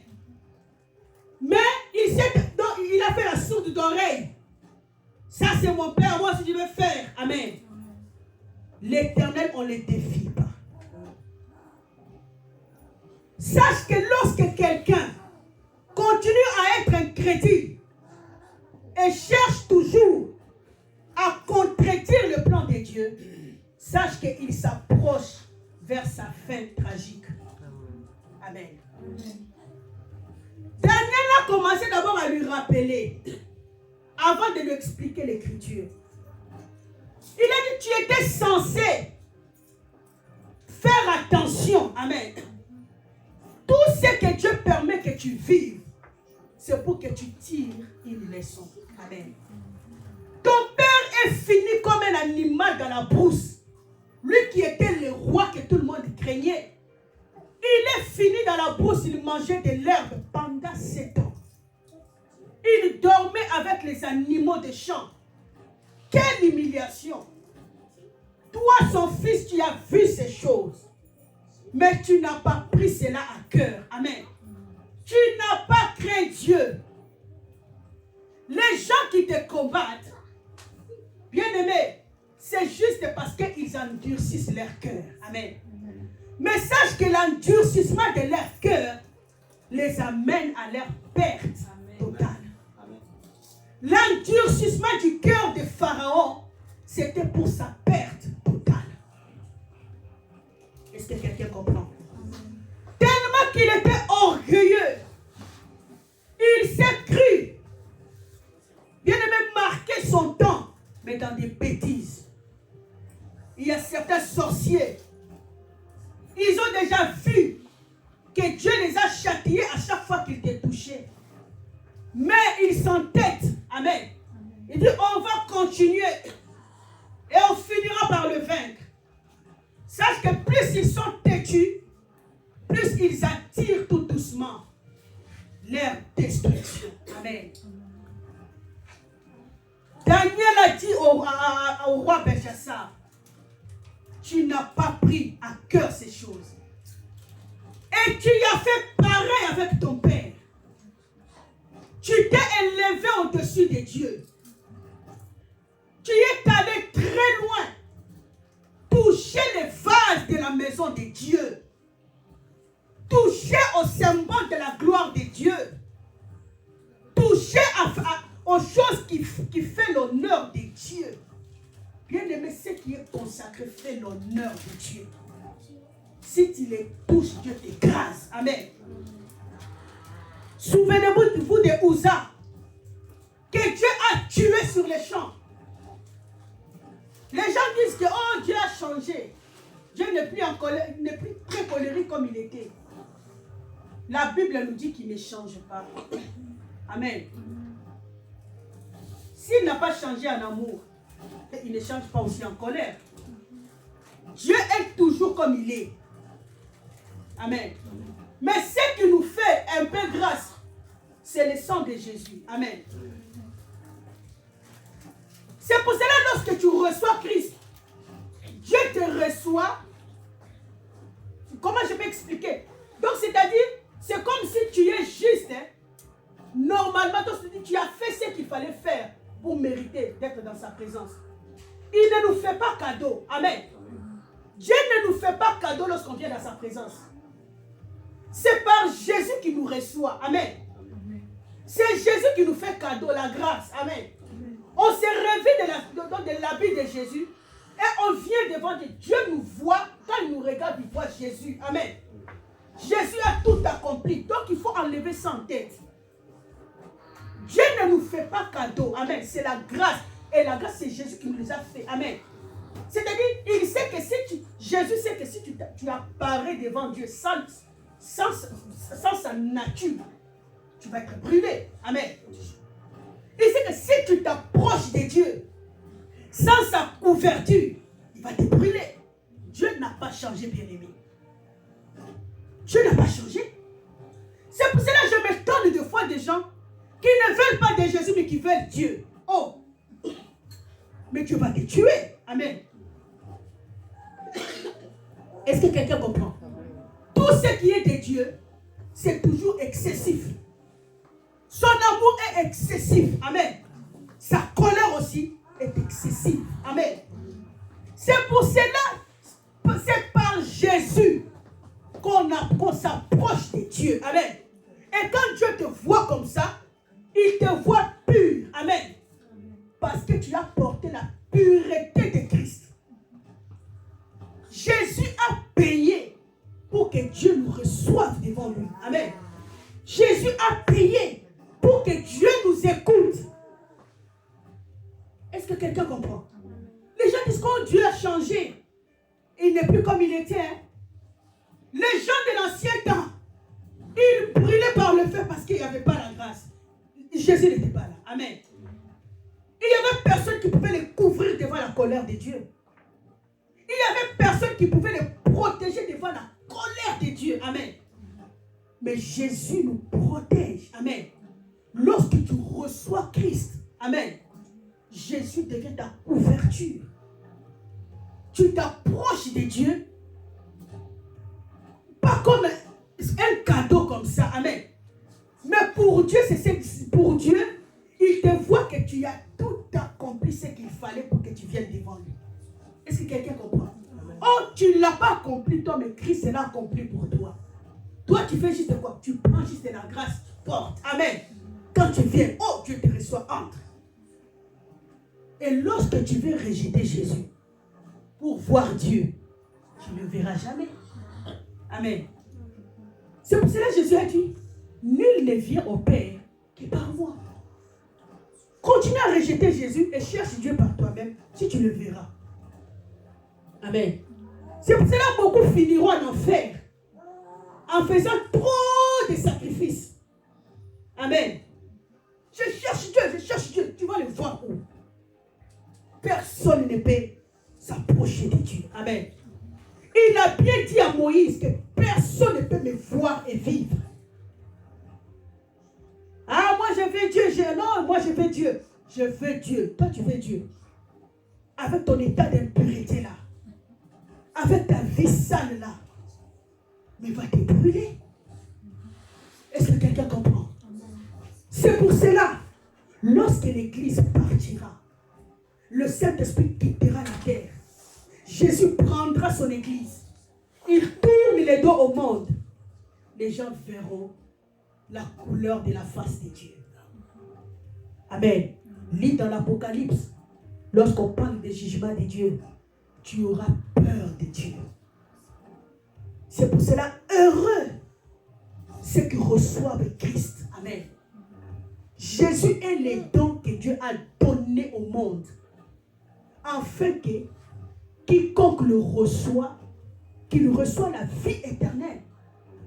Mais il a fait la sourde d'oreille. Ça c'est mon père, moi si je veux faire. Amen. L'Éternel, on ne le défie pas. Sache que lorsque quelqu'un continue à être incrédule et cherche toujours à contredire le plan de Dieu, sache qu'il s'approche vers sa fin tragique. Amen. Daniel a commencé d'abord à lui rappeler, avant de lui expliquer l'écriture. Il a dit, tu étais censé faire attention. Amen. Tout ce que Dieu permet que tu vives, c'est pour que tu tires une leçon. Amen. Ton père est fini comme un animal dans la brousse. Lui qui était le roi que tout le monde craignait. Il est fini dans la brousse, il mangeait de l'herbe pendant 7 ans. Il dormait avec les animaux des champs. Quelle humiliation! Toi, son fils, tu as vu ces choses. Mais tu n'as pas pris cela à cœur. Amen. Tu n'as pas craint Dieu. Les gens qui te combattent, bien-aimés, c'est juste parce qu'ils endurcissent leur cœur. Amen. Mais sache que l'endurcissement de leur cœur les amène à leur perte totale. L'endurcissement du cœur de Pharaon, c'était pour sa perte totale. Est-ce que quelqu'un comprend? Tellement qu'il était orgueilleux, il s'est cru, bien aimé, marquer son temps, mais dans des bêtises. Il y a certains sorciers, ils ont déjà vu que Dieu les a châtiés à chaque fois qu'ils étaient touchés. Mais ils s'entêtent. Amen. Il dit, on va continuer et on finira par le vaincre. Sache que plus ils sont têtus, plus ils attirent tout doucement leur destruction. Amen. Daniel a dit au roi Belchassar, tu n'as pas pris à cœur ces choses. Et tu as fait pareil avec ton père. Tu t'es élevé au-dessus de Dieu. Tu es allé très loin. Toucher les vases de la maison de Dieu. au symbole de la gloire de Dieu. Toucher aux choses qui fait l'honneur de Dieu. Bien-aimé, ce qui est consacré fait l'honneur de Dieu. Si tu les touches, Dieu t'écrase. Amen. Souvenez-vous de Uza, que Dieu a tué sur les champs. Les gens disent que oh, Dieu a changé. Dieu n'est plus en colère, n'est plus très colérique comme il était. La Bible nous dit qu'il ne change pas. Amen. S'il n'a pas changé en amour, il ne change pas aussi en colère. Dieu est toujours comme il est. Amen. Mais ce qui nous fait un peu grâce, c'est le sang de Jésus. Amen. C'est pour cela lorsque tu reçois Christ, Dieu te reçoit. Comment je peux expliquer? Donc c'est-à-dire, c'est comme si tu es juste. Hein? Normalement, tu as fait ce qu'il fallait faire pour mériter d'être dans sa présence. Il ne nous fait pas cadeau. Amen. Dieu ne nous fait pas cadeau lorsqu'on vient dans sa présence. C'est par Jésus qui nous reçoit. Amen. C'est Jésus qui nous fait cadeau, la grâce. Amen. On s'est rêvé de l'habit de Jésus et on vient devant Dieu. Dieu nous voit, quand il nous regarde, il voit Jésus. Amen. Jésus a tout accompli. Donc il faut enlever ça en tête. Dieu ne nous fait pas cadeau. Amen. C'est la grâce. Et la grâce, c'est Jésus qui nous les a fait. Amen. C'est-à-dire, il sait que si Jésus sait que si tu apparais devant Dieu sans sa nature, tu vas être brûlé. Amen. Il sait que si tu t'approches de Dieu sans sa couverture, il va te brûler. Dieu n'a pas changé, bien-aimé. Dieu n'a pas changé. C'est pour cela que je m'étonne de fois des gens qui ne veulent pas de Jésus mais qui veulent Dieu. Oh! Mais Dieu va te tuer. Amen. Est-ce que quelqu'un comprend? Tout ce qui est de Dieu, c'est toujours excessif. Son amour est excessif. Amen. Sa colère aussi est excessive. Amen. C'est pour cela, c'est par Jésus qu'on s'approche de Dieu. Amen. Et quand Dieu te voit comme ça, il te voit pur. Amen. Parce que tu as porté la pureté de Christ. Jésus a payé pour que Dieu nous reçoive devant lui. Amen. Jésus a payé pour que Dieu nous écoute. Est-ce que quelqu'un comprend? Les gens disent que Dieu a changé. Il n'est plus comme il était. Hein? Les gens de l'ancien temps, ils brûlaient par le feu parce qu'il n'y avait pas la grâce. Jésus n'était pas là. Amen. Il n'y avait personne qui pouvait les couvrir devant la colère de Dieu. Il n'y avait personne qui pouvait les protéger devant la colère de Dieu. Amen. Mais Jésus nous protège. Amen. Lorsque tu reçois Christ, amen, Jésus devient ta couverture. Tu t'approches de Dieu, pas comme un cadeau comme ça. Amen. Mais pour Dieu, pour Dieu, il te voit que tu as tout accompli ce qu'il fallait pour que tu viennes devant lui. Est-ce que quelqu'un comprend? Oh, tu ne l'as pas accompli toi, mais Christ l'a accompli pour toi. Toi, tu fais juste quoi? Tu prends juste la grâce, tu portes. Amen. Quand tu viens, oh, Dieu te reçoit, entre. Et lorsque tu veux rejeter Jésus pour voir Dieu, tu ne le verras jamais. Amen. C'est pour cela que Jésus a dit, nul ne vient au Père que par moi. Continue à rejeter Jésus et cherche Dieu par toi-même, si tu le verras. Amen. C'est pour cela que beaucoup finiront en enfer en faisant trop de sacrifices. Amen. Je cherche Dieu. Tu vas le voir où? Personne ne peut s'approcher de Dieu. Amen. Il a bien dit à Moïse que personne ne peut me voir et vivre. Ah, moi je veux Dieu. Non, moi je veux Dieu. Je veux Dieu. Toi tu veux Dieu. Avec ton état d'impurité là. Avec ta vie sale là. Mais va te brûler. Est-ce que quelqu'un comprend? C'est pour cela, lorsque l'Église partira, le Saint-Esprit quittera la terre. Jésus prendra son Église. Il tourne les dos au monde. les gens verront la couleur de la face de Dieu. Amen. Lis dans l'Apocalypse, lorsqu'on parle des jugements de Dieu, tu auras peur de Dieu. C'est pour cela, heureux ceux qui reçoivent Christ. Amen. Jésus est les dons que Dieu a donnés au monde, afin que quiconque le reçoit, qu'il reçoit la vie éternelle.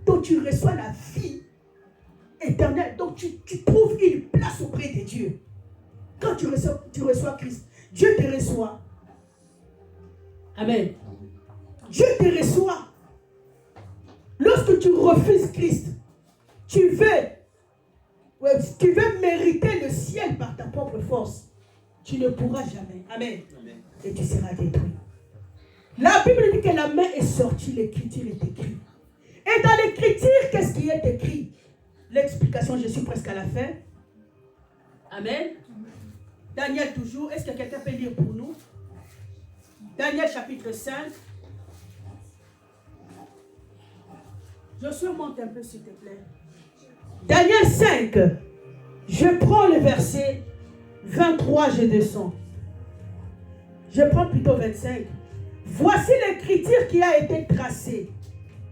Donc tu reçois la vie éternelle. Donc tu trouves une place auprès de Dieu. Quand tu reçois Christ, Dieu te reçoit. Amen. Dieu te reçoit. Lorsque tu refuses Christ, tu veux mériter le ciel par ta propre force. Tu ne pourras jamais. Amen. Amen. Et tu seras détruit. La Bible dit que la main est sortie, l'écriture est écrite. Et dans l'écriture, qu'est-ce qui est écrit? L'explication, je suis presque à la fin. Amen. Daniel toujours, est-ce que quelqu'un peut lire pour nous? Daniel chapitre 5. Josué, monte un peu s'il te plaît. Daniel 5. Je prends le verset 23, je descends. Je prends plutôt 25. Voici l'écriture qui a été tracée.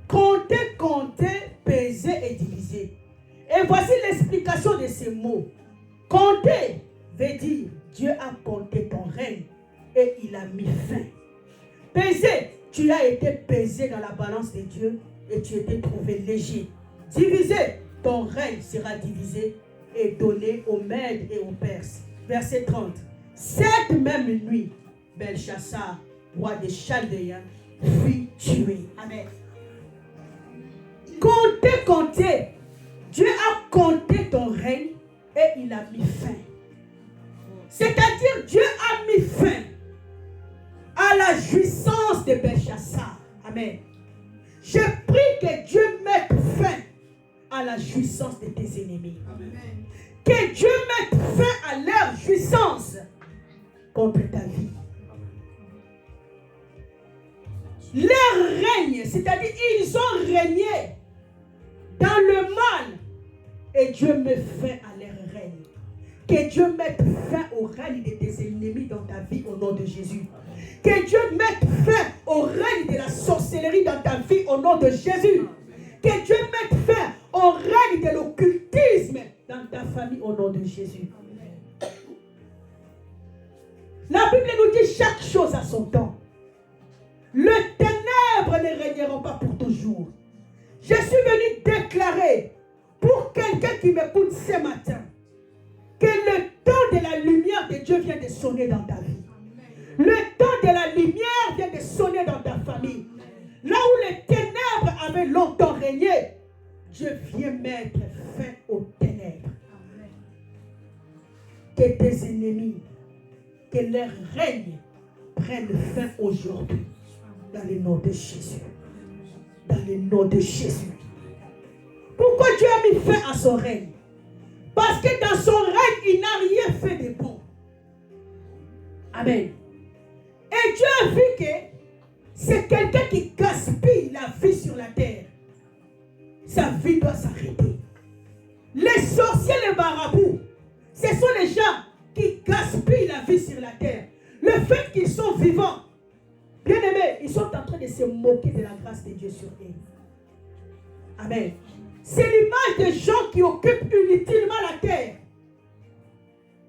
Comptez, comptez, pesez et divisez. Et voici l'explication de ces mots. Compter veut dire Dieu a compté ton règne et il a mis fin. Peser, tu as été pesé dans la balance de Dieu et tu étais trouvé léger. Diviser, ton règne sera divisé et donné aux Mèdes et aux Perses. Verset 30. Cette même nuit, Belchassar, roi des Chaldéens, fut tué. Amen. Comptez, comptez. Dieu a compté ton règne et il a mis fin. C'est-à-dire Dieu a mis fin à la jouissance de Belchassar. Amen. Je prie que Dieu mette fin à la jouissance de tes ennemis. Amen. Que Dieu mette fin à leur jouissance contre ta vie. Leur règne, c'est-à-dire ils ont régné dans le mal et Dieu met fin à leur règne. Que Dieu mette fin au règne de tes ennemis dans ta vie au nom de Jésus. Que Dieu mette fin au règne de la sorcellerie dans ta vie au nom de Jésus. Que Dieu mette fin au règne de l'occultisme dans ta famille au nom de Jésus. La Bible nous dit chaque chose à son temps. Le ténèbre ne régneront pas pour toujours. Je suis venu déclarer pour quelqu'un qui m'écoute ce matin que le temps de la lumière de Dieu vient de sonner dans ta vie. Le temps de la lumière vient de sonner dans ta famille. Là où les ténèbres avaient longtemps régné, Dieu vient mettre fin aux ténèbres. Que tes ennemis, que leur règne prenne fin aujourd'hui. Dans le nom de Jésus. Dans le nom de Jésus. Pourquoi Dieu a mis fin à son règne? Parce que dans son règne, il n'a rien fait de bon. Amen. Et Dieu a vu que c'est quelqu'un qui gaspille la vie sur la terre. Sa vie doit s'arrêter. Les sorciers, les marabouts, ce sont les gens qui gaspillent la vie sur la terre. Le fait qu'ils sont vivants, bien aimés, ils sont en train de se moquer de la grâce de Dieu sur eux. Amen. C'est l'image des gens qui occupent inutilement la terre.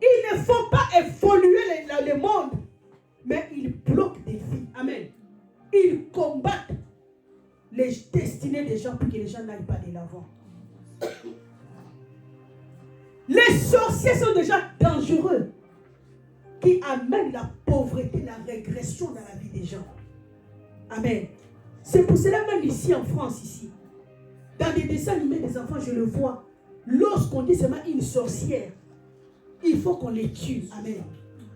Ils ne font pas évoluer le monde, mais ils bloquent des vies. Amen. Ils combattent les destinées des gens pour que les gens n'aillent pas de l'avant. Les sorciers sont des gens dangereux qui amènent la pauvreté, la régression dans la vie des gens. Amen. C'est pour cela même ici en France, ici, dans des dessins animés des enfants, je le vois. Lorsqu'on dit seulement une sorcière, il faut qu'on les tue. Amen.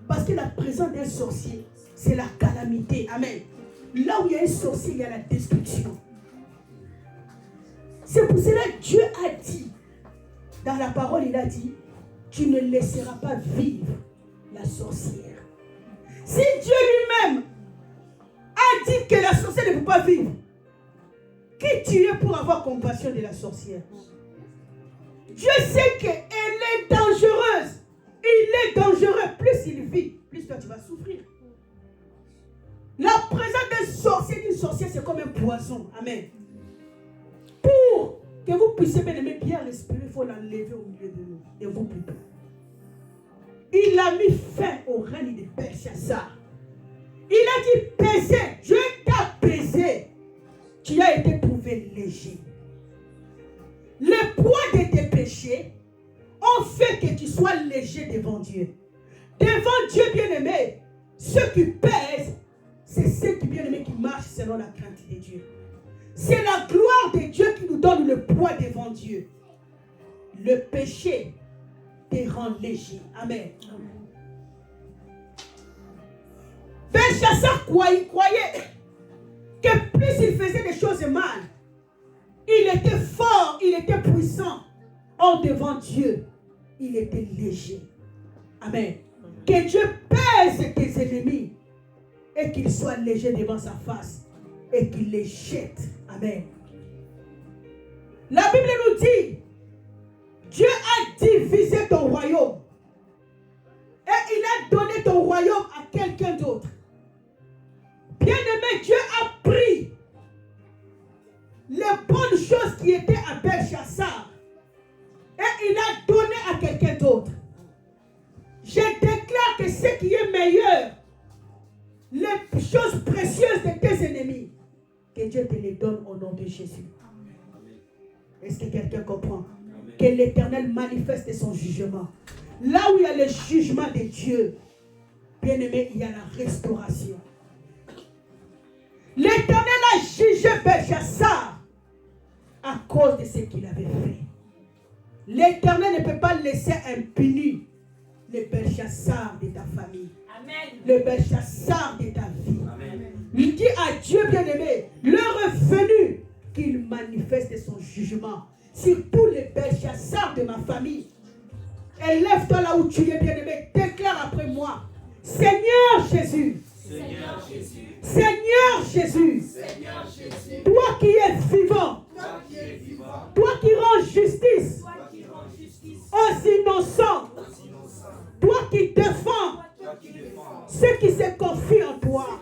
Parce que la présence d'un sorcier, c'est la calamité. Amen. Là où il y a un sorcier, il y a la destruction. C'est pour cela que Dieu a dit, dans la parole, il a dit, tu ne laisseras pas vivre la sorcière. Si Dieu lui-même a dit que la sorcière ne peut pas vivre, Qui tu es pour avoir compassion de la sorcière? Dieu sait qu'elle est dangereuse. Il est dangereux. Plus il vit, plus toi tu vas souffrir. La présence d'un sorcier, d'une sorcière, c'est comme un poison. Amen. Pour que vous puissiez bien respirer, il faut l'enlever au milieu de nous. Et vous plutôt. Il a mis fin au règne de Belshazzar. Il a dit baiser. Dieu t'a baisé. Tu as été trouvé léger. Le poids de tes péchés ont fait que tu sois léger devant Dieu. Devant Dieu bien-aimé, ceux qui pèsent, c'est ceux qui bien-aimés qui marchent selon la crainte de Dieu. C'est la gloire de Dieu qui nous donne le poids devant Dieu. Le péché te rend léger. Amen. Belshazzar croyait que plus il faisait des choses mal, il était fort, il était puissant. Or devant Dieu, il était léger. Amen. Que Dieu pèse tes ennemis et qu'ils soient légers devant sa face et qu'il les jette. Amen. La Bible nous dit, Dieu a divisé ton royaume et il a donné ton royaume à quelqu'un d'autre. Bien-aimé, Dieu a pris les bonnes choses qui étaient à Belshazzar et il a donné à quelqu'un d'autre. Je déclare que ce qui est meilleur, les choses précieuses de tes ennemis, que Dieu te les donne au nom de Jésus. Est-ce que quelqu'un comprend? Que l'Éternel manifeste son jugement. Là où il y a le jugement de Dieu, bien aimé, il y a la restauration. L'Éternel a jugé Belshazzar à cause de ce qu'il avait fait. L'Éternel ne peut pas laisser impuni le Belshazzar de ta famille. Amen. Le Belshazzar de ta vie. Amen. Il dit à Dieu bien-aimé, l'heure est venue qu'il manifeste son jugement sur tous les Belshazzar de ma famille. Élève-toi là où tu es bien-aimé, déclare après moi, Seigneur Jésus, Seigneur Jésus, Seigneur Jésus, Seigneur Jésus, toi qui es vivant, toi qui rends justice aux innocents, toi qui défends ceux qui se confient en toi.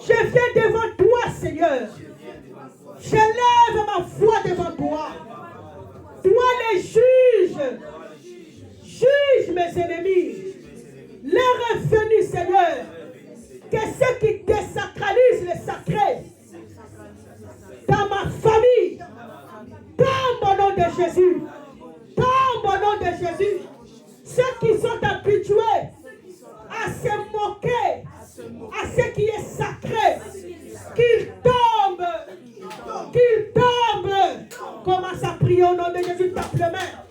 Je viens devant toi, Seigneur. J'élève ma voix devant toi. Toi les juges, juge mes ennemis. L'heure est venue, Seigneur, que ceux qui désacralisent le sacré dans ma famille, dans mon nom de Jésus, dans mon nom de Jésus, ceux qui sont habitués à se moquer à ce qui est sacré, qu'ils tombent, qu'ils tombent. Commence à prier au nom de Jésus, tape les mains.